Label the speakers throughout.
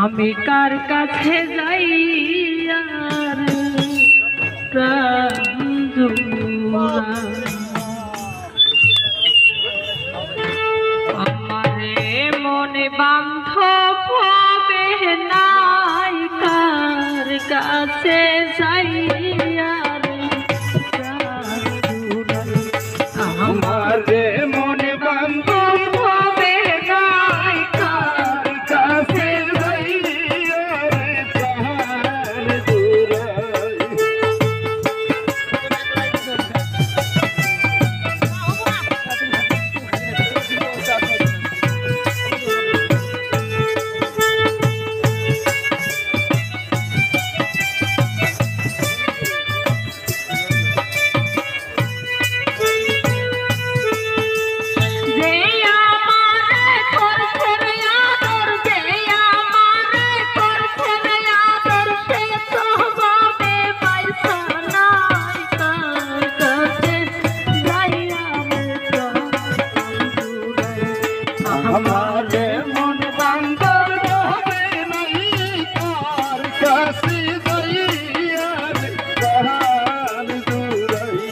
Speaker 1: আমি কার কাছে যাই আর প্রাণ জুড়াই, আমারে মনে বান্ধব হবে নাই, কার কাছে যাই আর প্রাণ জুড়াই, আমারে মনে বান্ধব হবে নাই, কার কাছে যাই আর প্রাণ জুড়াই। हमारे मन बांधर होवे नहीं, कार काशी दैया रे प्राण जुड़ाई।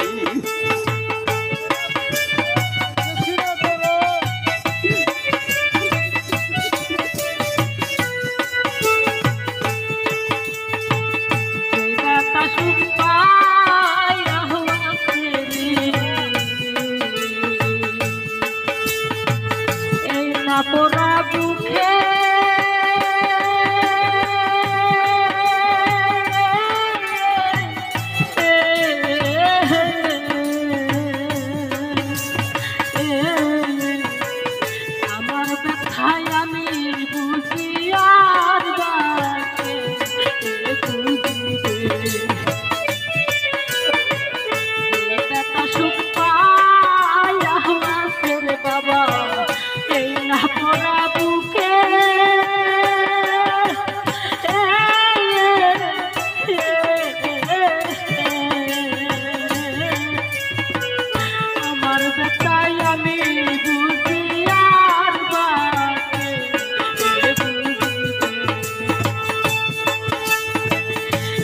Speaker 1: बेटा सुपाया हुआ पोरा बुखे আমার ব্যথায় আমি বুঝি আর বাকে বুঝিবে, ব্যথা সুখ পায়া আছে রে বাবা এই না পড়া বুকে, আমার ব্যথায় আমি বুঝি আর বাকে বুঝিবে,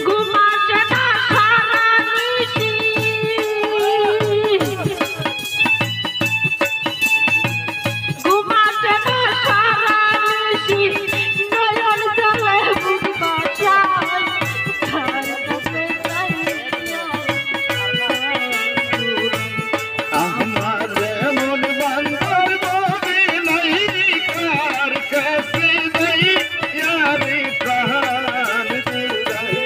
Speaker 1: ঘুমাসে না সারা নিশি, ঘুমাসে না সারা নিশি, নয়ন জলে বুক বাঁচাই, কার কাছে যাই
Speaker 2: हमारे मन बांधर होवे नहीं, कार काशी दैया रे प्राण जुड़ाई।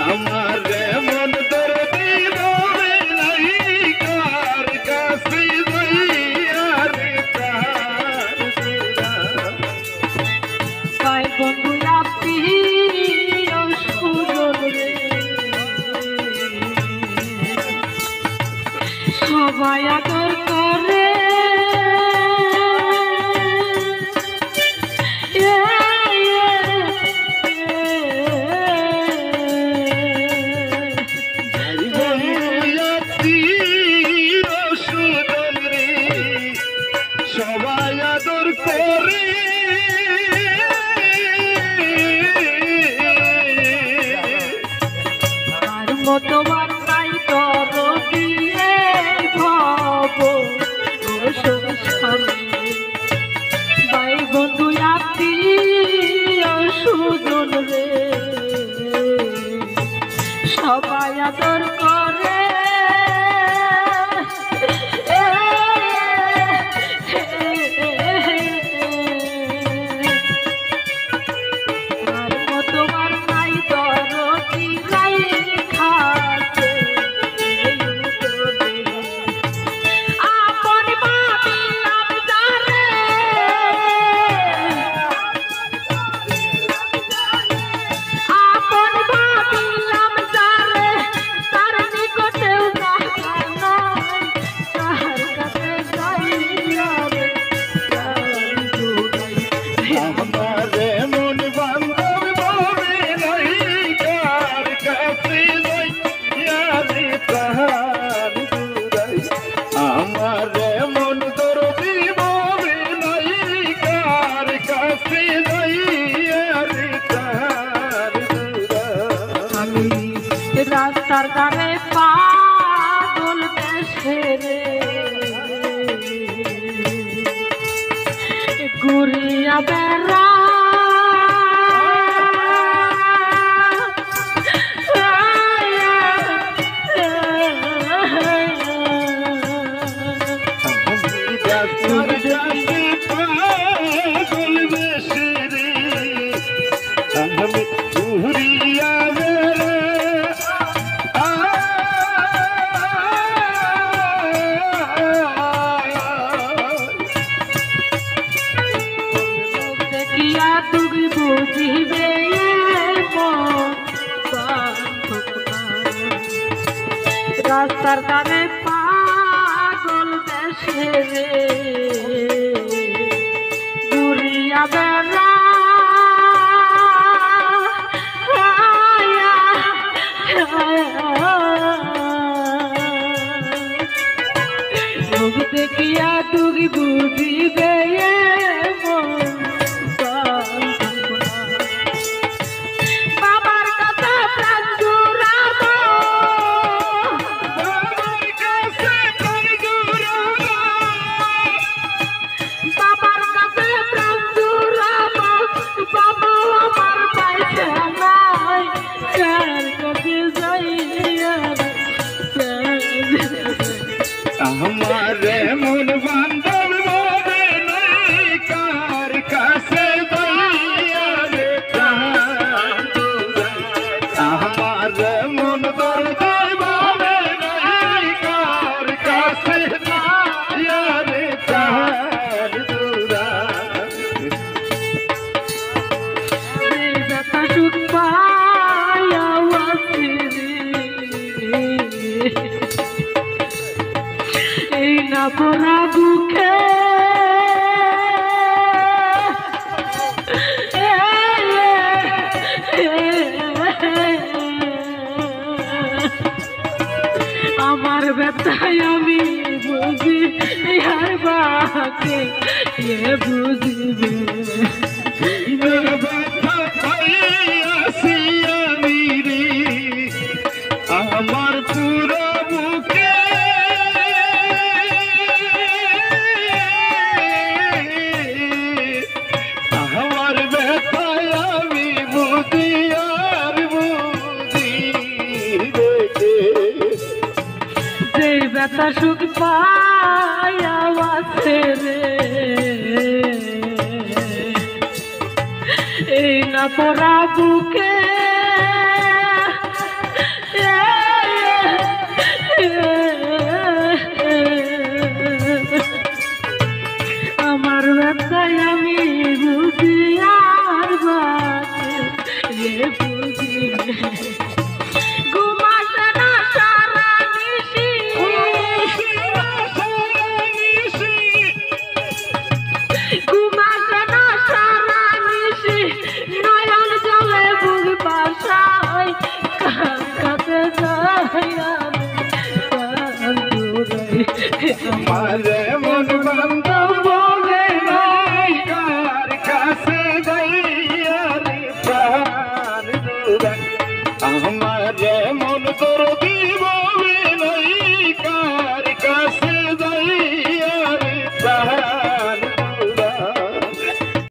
Speaker 2: हमारे मन दर्दी होवे नहीं, कार काशी दैया रे प्राण जुड़ाई।
Speaker 1: ভাই বন্ধু আত্মীয় সুজন রে, সবাই আদর করে
Speaker 2: সবাই আদর করে
Speaker 1: আর মতো নাই তর দিয়ে ভব সংসারে, ভাই বন্ধু আত্মীয় সুজন রে, সবাই আদর করে আর তোমার নাই দরদি নাই খাতে আপন ভাবিলাম যারে, আপন ভাবিলাম যারে, তার নিকটেও দেখা নাই, তার কাছে যাই রে প্রাণ জুড়াই।
Speaker 2: हमारे मन बांधर होवे नहीं, कार काशी दैया रे प्राण जुड़ाई। हमारे मन दर्दी होवे नहीं, कार काशी दैया रे
Speaker 1: দেশে রে ঘুরিয়া বেড়া তুমি বুঝিবে রাস্তার ধারে পাগল দেশে রে ঘুরিয়া বেড়া দেখিয়া তুমি বুঝিবে বাবার কাছে প্রাণ জুড়াবো বাবার কাছে প্রাণ জুড়াবো বাবা আমার পাইছে নাই কার কাছে যাইয়া
Speaker 2: हमारे मन बांधव मोरे नहीं कार कैसे दैया रे हमारे मन बांधव मोरे नहीं कार कैसे दैया रे
Speaker 1: बेटा सुख पाया না পোড়া বুকে আমার ব্যথায় আমি বুঝি আর বাকে বুঝিবে
Speaker 2: আমার পুরো বুকে
Speaker 1: ব্যথা সুখ পায়া রে এই না পোড়া বুকে আমার ব্যথায় আমি বুঝি আর বাকে বুঝিবে
Speaker 2: हमारे मन बांधव